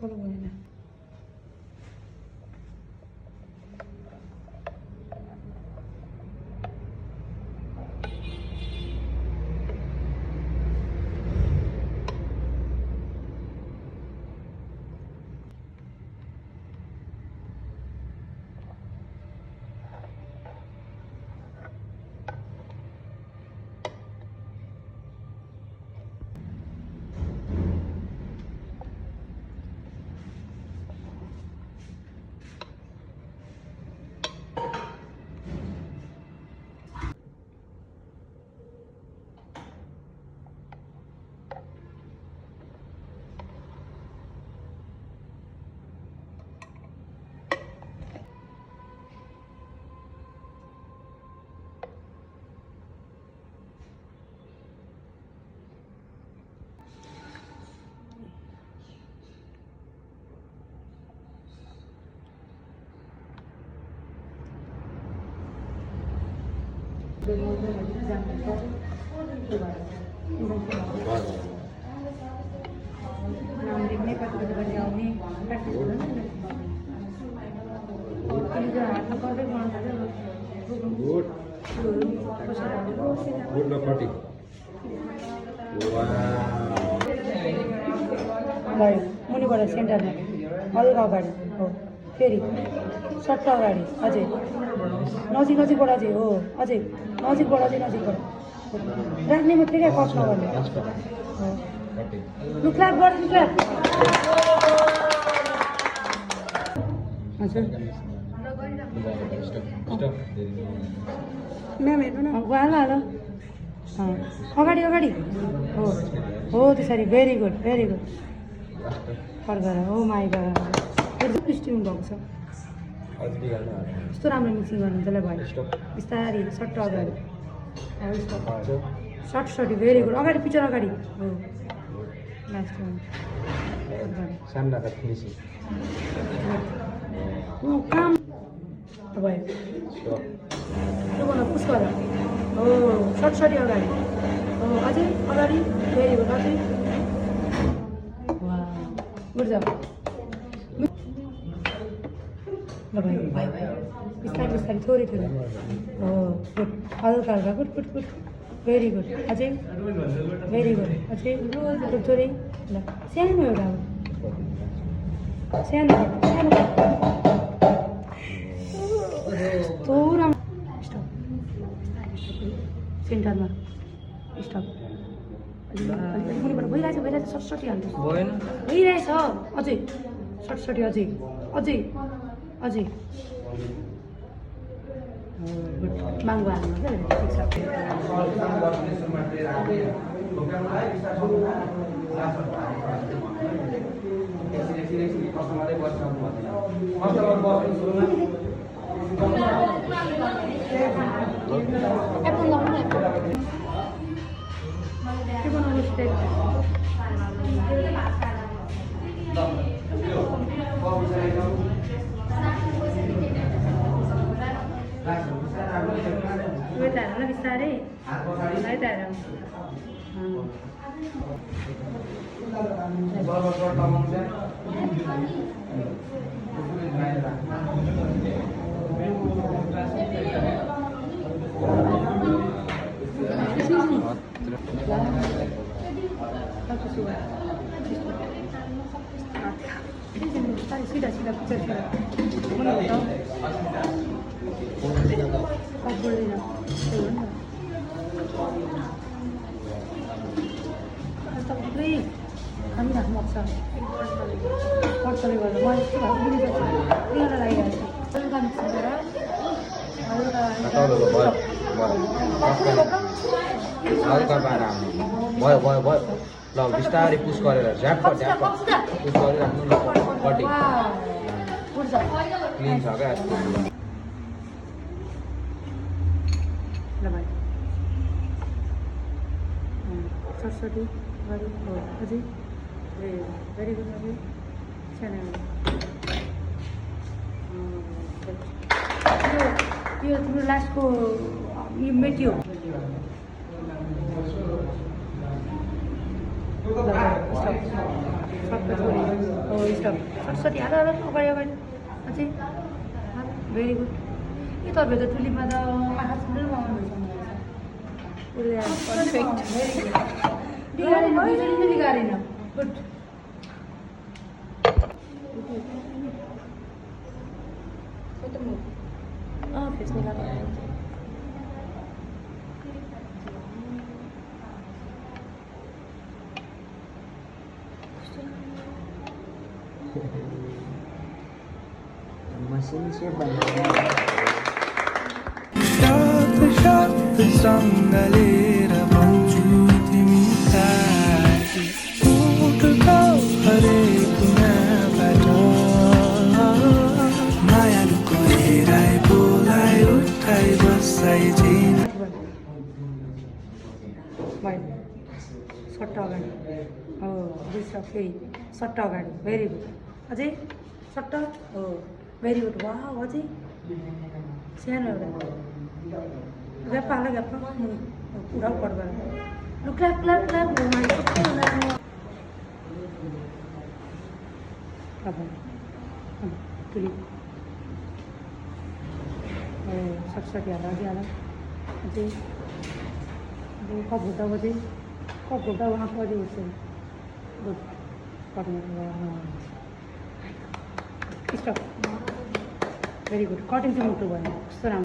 follow भएन Good property. Wow. भयो मुनिबाट सेन्टरमा हल्का अगाडि हो फेरि सट्ट अगाडि अझै नजिकबाट अझै हो अझै नजिकबाट राख्ने मात्रै क्या कस नगर्ने लु क्ल्याप गर्नु क्ल्याप हजुर म्याम हेर्नु न हाल अगाडि अगाडि हो हो त्यसरी भेरी गुड फर्केर हो माइ गड स्टिम भएको छ यस्तो राम्रो मिक्सिङ गर्नु त्यसलाई भयो बिस्तारै सट्ट अगाडि सट भेरी गुड अगाडि पिक्चर अगाडि हो लास्ट काम भयो पुस गर हो सटसटी अगाडि हो अझै अगाडि भेरी गुड अझै गुड जब ल भयो बिस्तारै थोरै हो गुड हल्का गुड भेरी गुड अझै भेरी गुड अझै थोरै ल सानो एउटा सानो यस्तो राम्रो स्टप सेन्टरमा स्टप मुनिबाट भइरहेछ सटसटी हाल्नु भइरहेछ अझै सटसटी अझै माङ्गो हाल्नु क्या ठिक बिस्तारै सीधा पिक्चर थुप्रै खानिराख्नु भएको छ पर्सले गर्दा म यस्तो भएको तिनीहरूलाई लागिरहेको छु हल्का मिक्स गरेर हल्का भयो ल बिस्तारै पुस गरेर झ्याप्प पुस गरिराख्नु ल कटिङ क्लिन छ क्या ल भाइ सटसटी गरी हो अझै भेरी गुड अझै सानो यो तिम्रो लास्टको यो मेट्यो स्टप सबै छोरी हो स्टप सरस्वती हाल हाल अगाडि अगाडि अझै भेरी गुड ए तपाईँ त टुलिपमा त आँखा सुन्दै Perfect. बिगारेन बिजुली नै बिगारेन गुड फेस मिलाएको मसिन से बनाया शब्द सँगलेर भन्छु तिमीलाई उठ्छौ हरेक कुनाबाट मायालुको हेराइ बोलाइ उठाइ बसाइ चिन भयो सट्ट अगाडि हो दुई फेरि सट्ट अगाडि भेरी गुड अझै सट्ट हो भेरी गुड वा अझै सानो एउटा ग्याप हाल ग्याप पुरा कट गरेर लु क्ल्याप क्ल्याप क्ल्याप टुलिप हो सरस्वती हाल अझै हाल अझै कप घुट्टा अझै कप घुट्टा आँखा अझै उठ्छ good cutting stop very good cutting चाहिँ मुटु भयो कस्तो राम्रो